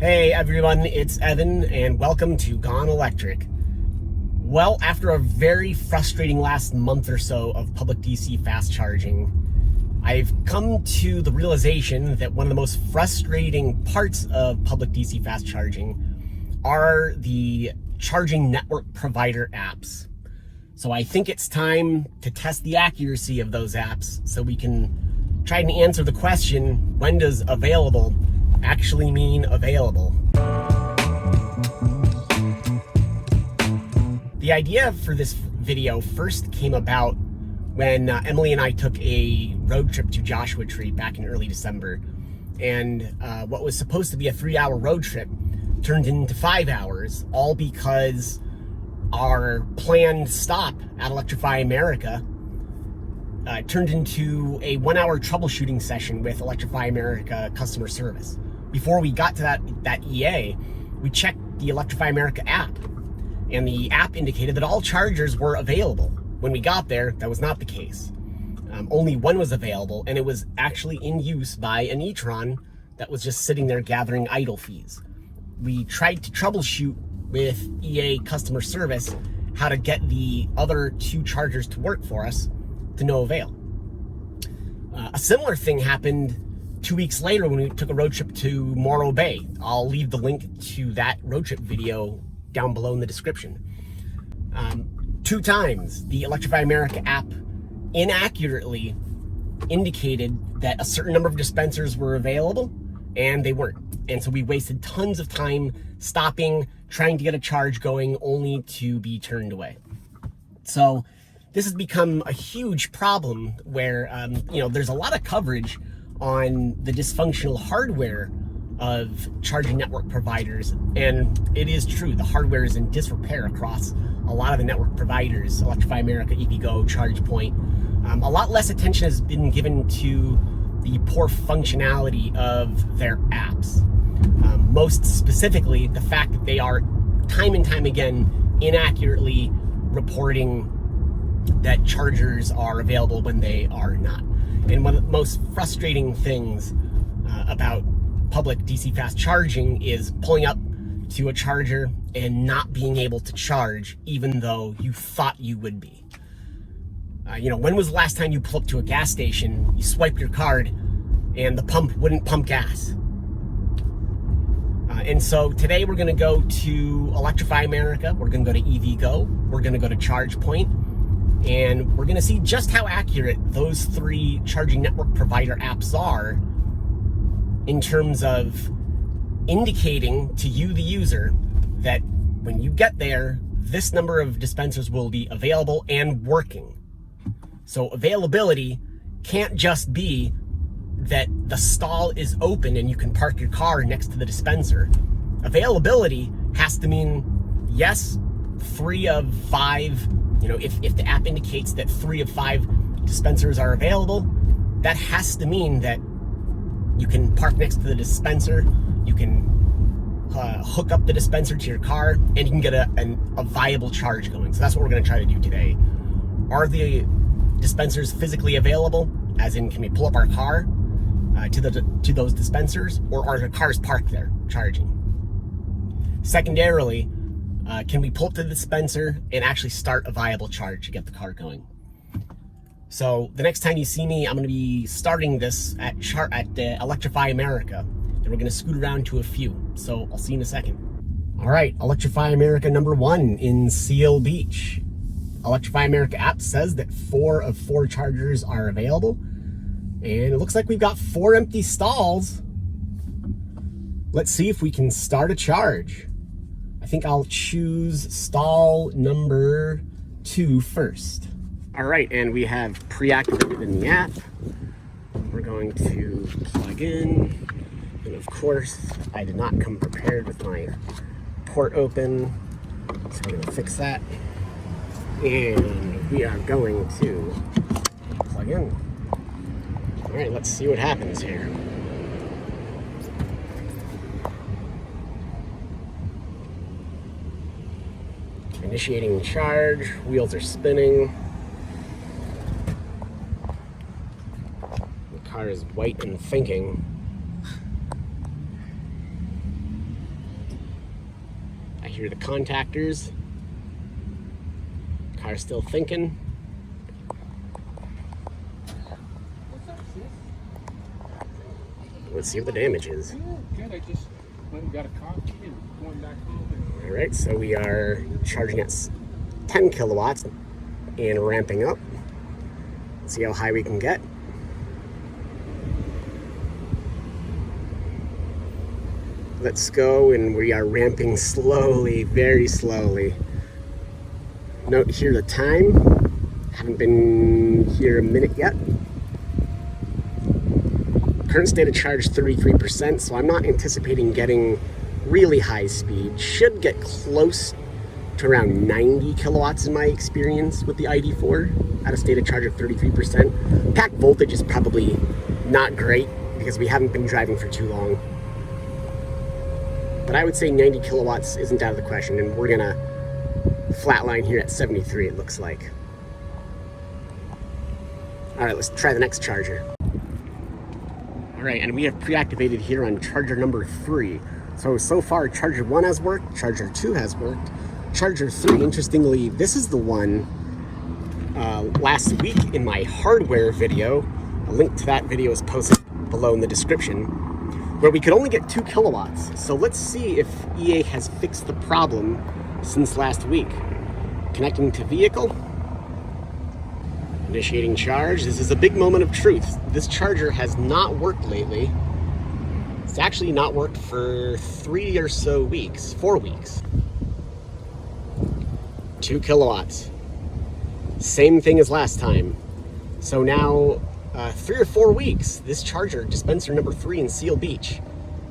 Hey everyone, it's Evan and welcome to Gone Electric. Well, after a very frustrating last month or so of public DC fast charging, I've come to the realization that one of the most frustrating parts of public DC fast charging are the charging network provider apps. So I think it's time to test the accuracy of those apps so we can try and answer the question, when does available actually mean available? The idea for this video first came about when Emily and I took a road trip to Joshua Tree back in early December. And what was supposed to be a 3-hour road trip turned into 5 hours, all because our planned stop at Electrify America turned into a 1-hour troubleshooting session with Electrify America customer service. Before we got to that EA, we checked the Electrify America app, and the app indicated that all chargers were available. When we got there, that was not the case. Only one was available, and it was actually in use by an e-tron that was just sitting there gathering idle fees. We tried to troubleshoot with EA customer service how to get the other 2 chargers to work for us, to no avail. A similar thing happened 2 weeks later when we took a road trip to Morro Bay. I'll leave the link to that road trip video down below in the description. 2 times the Electrify America app inaccurately indicated that a certain number of dispensers were available and they weren't. And so we wasted tons of time stopping, trying to get a charge going, only to be turned away. So this has become a huge problem where, there's a lot of coverage on the dysfunctional hardware of charging network providers. And it is true, the hardware is in disrepair across a lot of the network providers, Electrify America, EVgo, ChargePoint. A lot less attention has been given to the poor functionality of their apps. Most specifically, the fact that they are time and time again inaccurately reporting that chargers are available when they are not. And one of the most frustrating things about public DC fast charging is pulling up to a charger and not being able to charge even though you thought you would be. When was the last time you pulled up to a gas station, you swiped your card, and the pump wouldn't pump gas? And so today we're going to go to Electrify America, we're going to go to EVgo, we're going to go to ChargePoint, and we're going to see just how accurate those 3 charging network provider apps are in terms of indicating to you, the user, that when you get there, this number of dispensers will be available and working. So availability can't just be that the stall is open and you can park your car next to the dispenser. Availability has to mean, yes, 3 of 5, if the app indicates that 3 of 5 dispensers are available, that has to mean that you can park next to the dispenser, you can hook up the dispenser to your car, and you can get a viable charge going. So that's what we're going to try to do today. Are the dispensers physically available? As in, can we pull up our car to those dispensers, or are the cars parked there charging? Secondarily, can we pull up to the dispenser and actually start a viable charge to get the car going? So the next time you see me, I'm going to be starting this at Electrify America, and we're going to scoot around to a few. So I'll see you in a second. All right, Electrify America number 1 in Seal Beach. Electrify America app says that 4 of 4 chargers are available, and it looks like we've got 4 empty stalls. Let's see if we can start a charge. I think I'll choose stall number 2 first. All right, and we have pre-activated in the app. We're going to plug in. And of course, I did not come prepared with my port open. So we're gonna fix that. And we are going to plug in. All right, let's see what happens here. Initiating charge, wheels are spinning. The car is white and thinking. Here are the contactors. Car's still thinking. Let's see what the damage is. Good. I just went and got a coffee and going back home. All right, so we are charging at 10 kilowatts and ramping up. Let's see how high we can get. Let's go, and we are ramping slowly, very slowly. Note here the time. Haven't been here a minute yet. Current state of charge 33%, so I'm not anticipating getting really high speed. Should get close to around 90 kilowatts in my experience with the ID4 at a state of charge of 33%. Pack voltage is probably not great because we haven't been driving for too long. But I would say 90 kilowatts isn't out of the question, and we're gonna flatline here at 73, it looks like. All right, let's try the next charger. All right, and we have pre-activated here on charger number 3. So far, charger 1 has worked, charger 2 has worked. Charger 3, interestingly, this is the one last week in my hardware video. A link to that video is posted below in the description, where we could only get 2 kilowatts. So let's see if EA has fixed the problem since last week. Connecting to vehicle. Initiating charge. This is a big moment of truth. This charger has not worked lately. It's actually not worked for 3 or so weeks, 4 weeks. 2 kilowatts. Same thing as last time. So now, 3 or 4 weeks, this charger, dispenser number 3 in Seal Beach,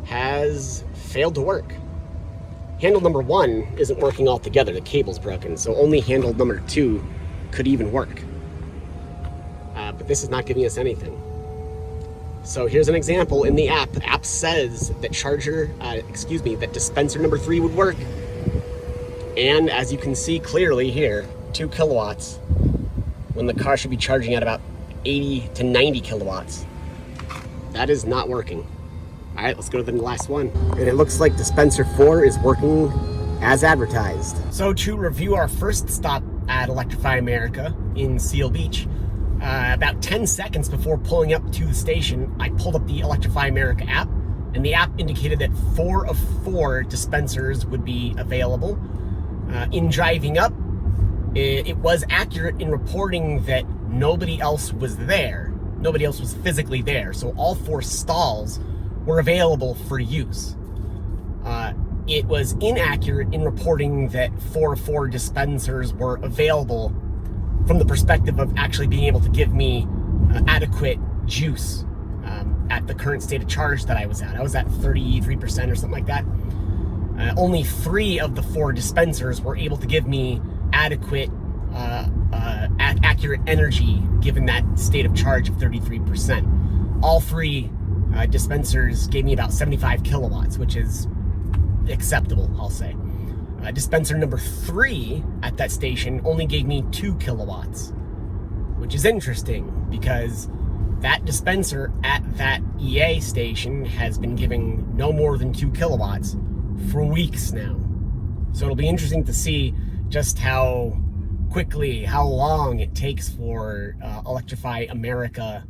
has failed to work. Handle number 1 isn't working altogether, the cable's broken, so only handle number 2 could even work. But this is not giving us anything. So here's an example in the app. The app says that that dispenser number 3 would work. And as you can see clearly here, 2 kilowatts, when the car should be charging at about 80 to 90 kilowatts. That is not working. All right, let's go to the last one. And it looks like dispenser 4 is working as advertised. So to review our first stop at Electrify America in Seal Beach, about 10 seconds before pulling up to the station, I pulled up the Electrify America app, and the app indicated that 4 of 4 dispensers would be available. In driving up, it was accurate in reporting that nobody else was there. Nobody else was physically there, so all 4 stalls were available for use. It was inaccurate in reporting that 4 of 4 dispensers were available from the perspective of actually being able to give me adequate juice at the current state of charge that I was at. I was at 33% or something like that. Only 3 of the 4 dispensers were able to give me adequate, accurate energy given that state of charge of 33%. All 3 dispensers gave me about 75 kilowatts, which is acceptable, I'll say. Dispenser number 3 at that station only gave me 2 kilowatts, which is interesting because that dispenser at that EA station has been giving no more than 2 kilowatts for weeks now. So it'll be interesting to see just how quickly, how long it takes for Electrify America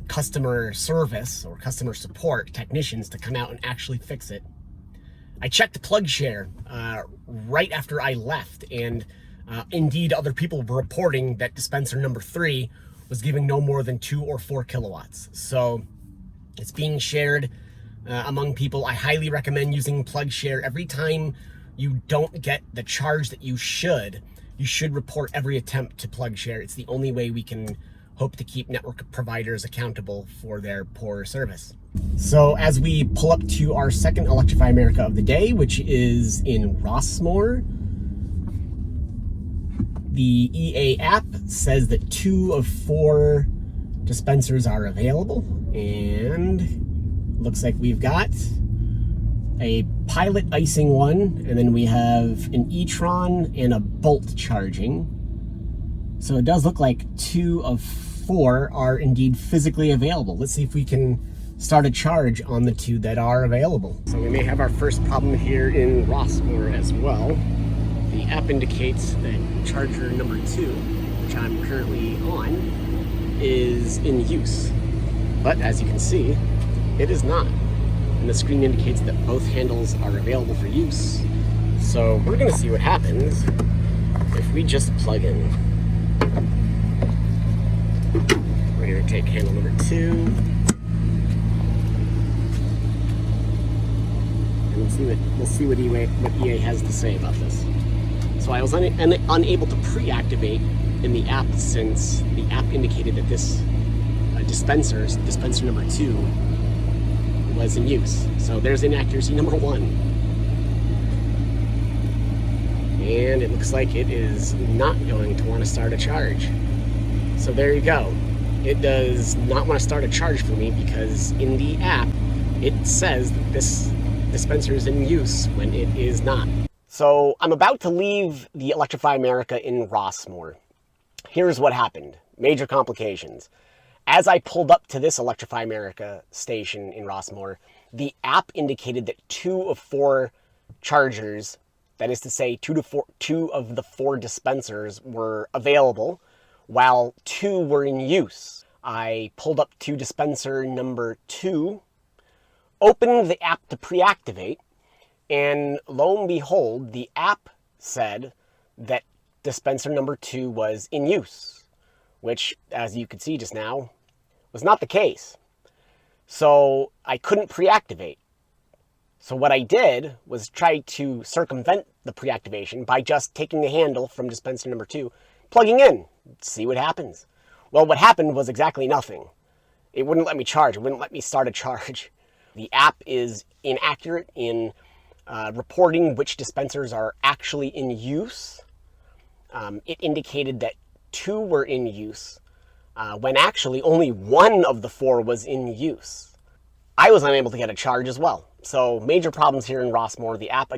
customer service or customer support technicians to come out and actually fix it. I checked PlugShare right after I left, and indeed other people were reporting that dispenser number 3 was giving no more than 2 or 4 kilowatts. So it's being shared among people. I highly recommend using PlugShare. Every time you don't get the charge that you should report every attempt to PlugShare. It's the only way we can hope to keep network providers accountable for their poor service. So as we pull up to our second Electrify America of the day, which is in Rossmoor, the EA app says that 2 of 4 dispensers are available, and looks like we've got a pilot icing one, and then we have an e-tron and a bolt charging. So it does look like 2 of 4 are indeed physically available. Let's see if we can start a charge on the two that are available. So we may have our first problem here in Rossmoor as well. The app indicates that charger number 2, which I'm currently on, is in use. But as you can see, it is not. And the screen indicates that both handles are available for use. So we're gonna see what happens if we just plug in. We're gonna take handle number 2. And we'll see what EA has to say about this. So I was unable to pre-activate in the app since the app indicated that this dispenser number 2, was in use. So there's inaccuracy number 1. And it looks like it is not going to want to start a charge. So there you go. It does not want to start a charge for me because in the app, it says that this dispenser is in use when it is not. So I'm about to leave the Electrify America in Rossmoor. Here's what happened. Major complications. As I pulled up to this Electrify America station in Rossmoor, the app indicated that 2 of 4 chargers, that is to say 2 of the 4 dispensers, were available, while 2 were in use. I pulled up to dispenser number 2, opened the app to pre-activate, and lo and behold, the app said that dispenser number 2 was in use, which, as you could see just now, was not the case. So I couldn't pre-activate. So what I did was try to circumvent the pre-activation by just taking the handle from dispenser number 2, plugging in, see what happens. Well, what happened was exactly nothing. It wouldn't let me charge. It wouldn't let me start a charge. The app is inaccurate in reporting which dispensers are actually in use. It indicated that 2 were in use, when actually only 1 of the 4 was in use. I was unable to get a charge as well. So major problems here in Rossmoor. The app,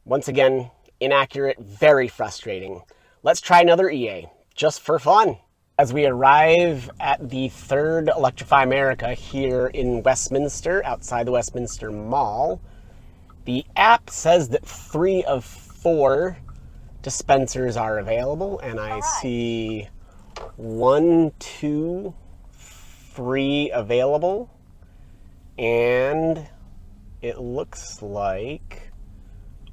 once again, inaccurate, very frustrating. Let's try another EA, just for fun. As we arrive at the 3rd Electrify America here in Westminster, outside the Westminster Mall, the app says that 3 of 4 dispensers are available, and I see 1, 2, 3 available, and it looks like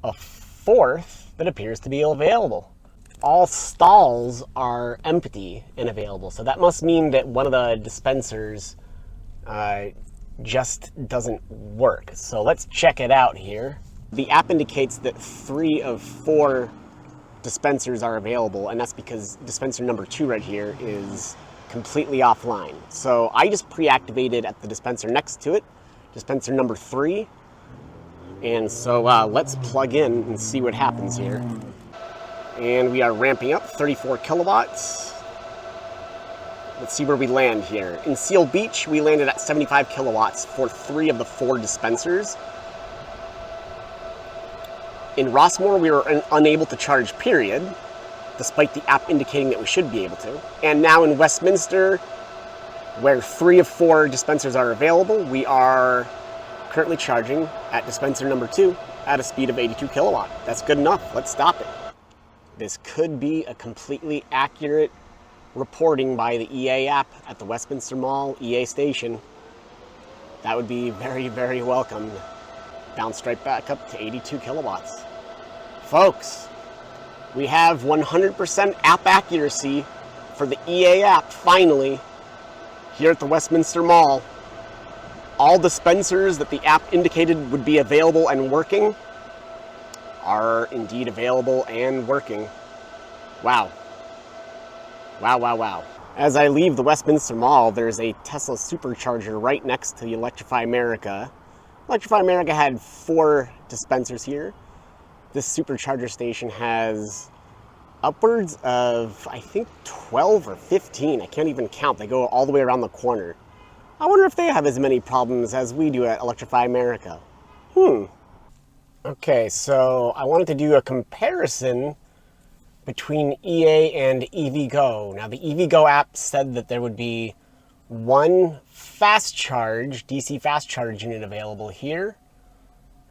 a 4th that appears to be available. All stalls are empty and available, so that must mean that one of the dispensers just doesn't work. So let's check it out here. The app indicates that 3 of 4 dispensers are available, and that's because dispenser number 2 right here is completely offline. So I just pre-activated at the dispenser next to it, dispenser number 3. And so let's plug in and see what happens here. And we are ramping up 34 kilowatts. Let's see where we land here. In Seal Beach, we landed at 75 kilowatts for 3 of the 4 dispensers. In Rossmoor, we were unable to charge, period, despite the app indicating that we should be able to. And now in Westminster, where 3 of 4 dispensers are available, we are currently charging at dispenser number 2 at a speed of 82 kilowatt. That's good enough. Let's stop it. This could be a completely accurate reporting by the EA app at the Westminster Mall EA station. That would be very, very welcome. Bounced right back up to 82 kilowatts. Folks, we have 100% app accuracy for the EA app, finally, here at the Westminster Mall. All dispensers that the app indicated would be available and working are indeed available and working. Wow. Wow, wow, wow. As I leave the Westminster Mall, there's a Tesla supercharger right next to the Electrify America. Electrify America had 4 dispensers here. This supercharger station has upwards of, I think, 12 or 15. I can't even count. They go all the way around the corner. I wonder if they have as many problems as we do at Electrify America. Okay, so I wanted to do a comparison between EA and EVgo. Now, the EVgo app said that there would be one fast charge, DC fast charge unit available here,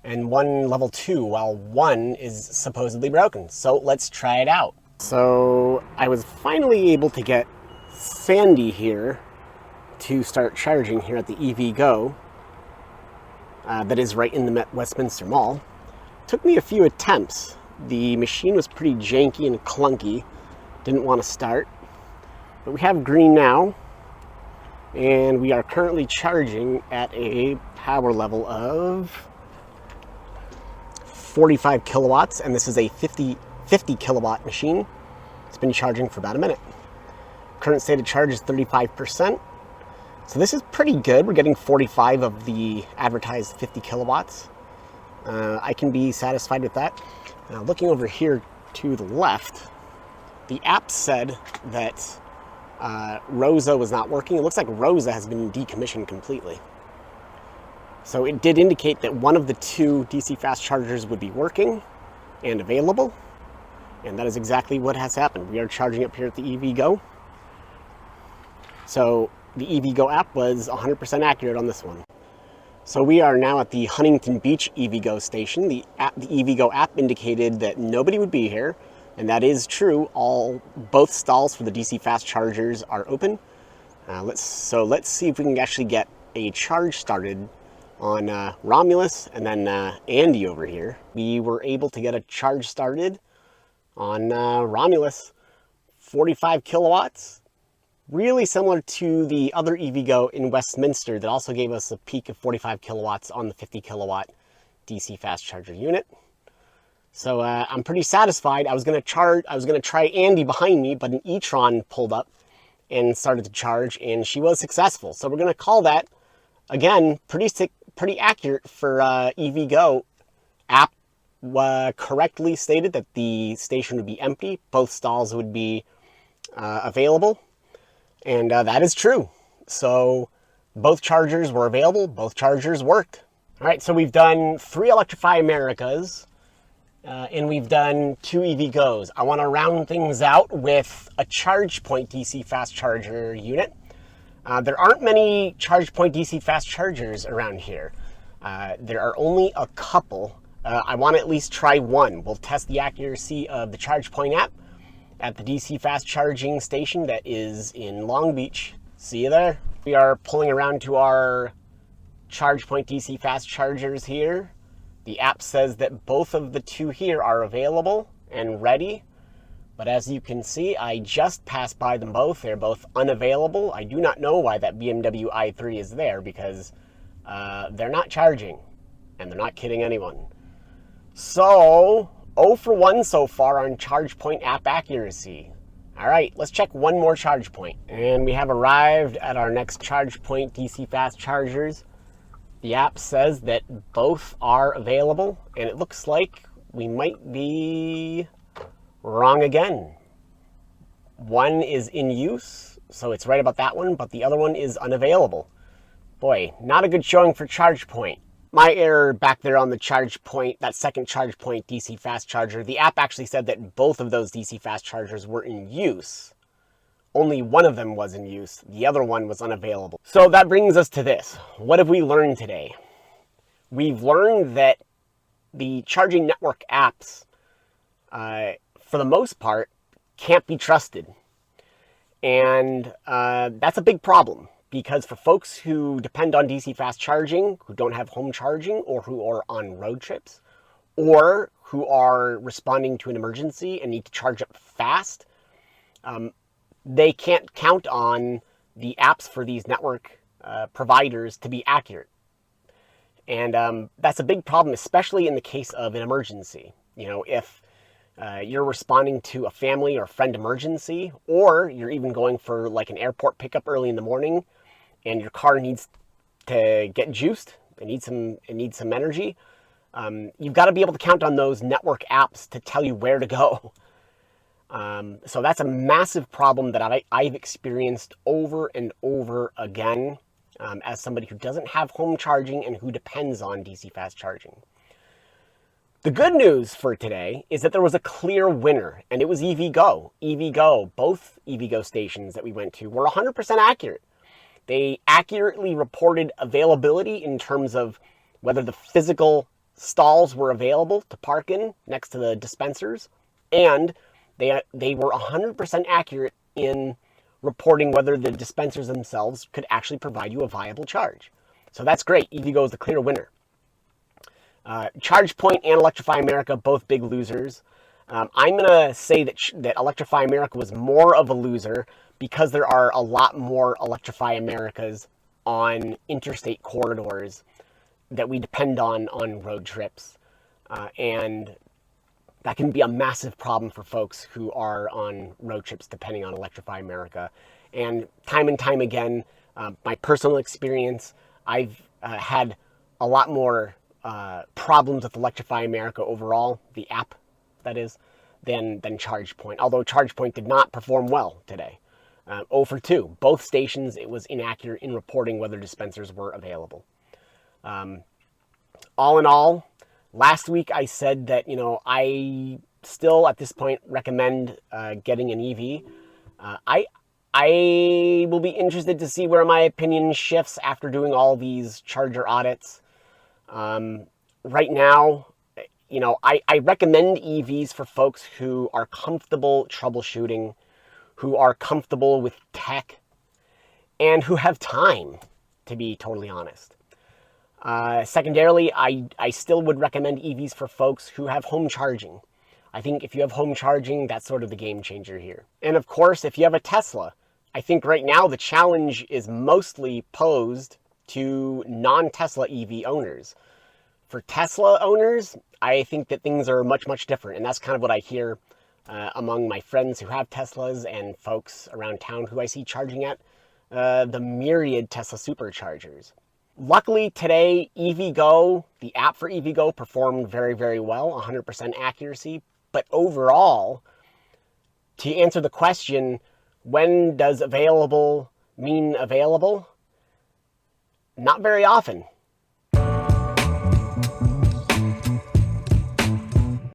and one level 2, while one is supposedly broken. So let's try it out. So I was finally able to get Sandy here to start charging here at the EVgo that is right in the Westminster Mall. Took me a few attempts. The machine was pretty janky and clunky. Didn't want to start. But we have green now, and we are currently charging at a power level of 45 kilowatts, and this is a 50 kilowatt machine. It's been charging for about a minute. Current state of charge is 35%. So this is pretty good. We're getting 45 of the advertised 50 kilowatts. I can be satisfied with that. Now looking over here to the left, the app said that Rosa was not working. It looks like Rosa has been decommissioned completely. So it did indicate that one of the two DC fast chargers would be working and available. And that is exactly what has happened. We are charging up here at the EVgo. So the EVgo app was 100% accurate on this one. So we are now at the Huntington Beach EVgo station. The EVgo app indicated that nobody would be here, and that is true. Both stalls for the DC fast chargers are open. Let's see if we can actually get a charge started on Romulus and then Andy over here. We were able to get a charge started on Romulus, 45 kilowatts. Really similar to the other EVgo in Westminster that also gave us a peak of 45 kilowatts on the 50 kilowatt DC fast charger unit. So I'm pretty satisfied. I was gonna try Andy behind me, but an e-tron pulled up and started to charge, and she was successful. So we're gonna call that, again, pretty accurate for EVgo. App correctly stated that the station would be empty. Both stalls would be available. And that is true. So both chargers were available, both chargers worked. All right, so we've done 3 Electrify Americas, and we've done 2 EVgo's. I want to round things out with a ChargePoint DC fast charger unit. There aren't many ChargePoint DC fast chargers around here. There are only a couple. I want to at least try one. We'll test the accuracy of the ChargePoint app at the DC fast charging station that is in Long Beach. See you there. We are pulling around to our ChargePoint DC fast chargers here. The app says that both of the 2 here are available and ready. But as you can see, I just passed by them both. They're both unavailable. I do not know why that BMW i3 is there, because they're not charging, and they're not kidding anyone. So 0 for 1 so far on ChargePoint app accuracy. All right, let's check one more ChargePoint. And we have arrived at our next ChargePoint DC fast chargers. The app says that both are available, and it looks like we might be wrong again. One is in use, so it's right about that one, but the other one is unavailable. Boy, not a good showing for ChargePoint. My error back there on the ChargePoint, that second ChargePoint DC fast charger, the app actually said that both of those DC fast chargers were in use. Only one of them was in use. The other one was unavailable. So that brings us to this. What have we learned today? We've learned that the charging network apps, for the most part, can't be trusted. And that's a big problem. Because for folks who depend on DC fast charging, who don't have home charging, or who are on road trips, or who are responding to an emergency and need to charge up fast, they can't count on the apps for these network providers to be accurate. And that's a big problem, especially in the case of an emergency. You know, if you're responding to a family or friend emergency, or you're even going for like an airport pickup early in the morning, and your car needs to get juiced, it needs some energy, you've got to be able to count on those network apps to tell you where to go. So that's a massive problem that I've experienced over and over again as somebody who doesn't have home charging and who depends on DC fast charging. The good news for today is that there was a clear winner, and it was EVgo. EVgo, both EVgo stations that we went to were 100% accurate. They accurately reported availability in terms of whether the physical stalls were available to park in next to the dispensers, and they were 100% accurate in reporting whether the dispensers themselves could actually provide you a viable charge. So that's great. EVgo is the clear winner. ChargePoint and Electrify America, both big losers. I'm going to say that Electrify America was more of a loser because there are a lot more Electrify Americas on interstate corridors that we depend on road trips. And that can be a massive problem for folks who are on road trips depending on Electrify America. And time again, my personal experience, I've had a lot more problems with Electrify America overall, the app that is, than ChargePoint. Although ChargePoint did not perform well today. 0 for 2. Both stations, it was inaccurate in reporting whether dispensers were available. All in all, last week I said that, I still at this point recommend getting an EV. I will be interested to see where my opinion shifts after doing all these charger audits. Right now, I recommend EVs for folks who are comfortable troubleshooting, who are comfortable with tech, and who have time, to be totally honest. Secondarily, I still would recommend EVs for folks who have home charging. I think if you have home charging, that's sort of the game changer here. And of course, if you have a Tesla, I think right now the challenge is mostly posed to non-Tesla EV owners. For Tesla owners, I think that things are much different. And that's kind of what I hear among my friends who have Teslas and folks around town who I see charging at the myriad Tesla superchargers. Luckily today, EVgo, the app for EVgo, performed very well, 100% accuracy. But overall, to answer the question, when does available mean available? Not very often.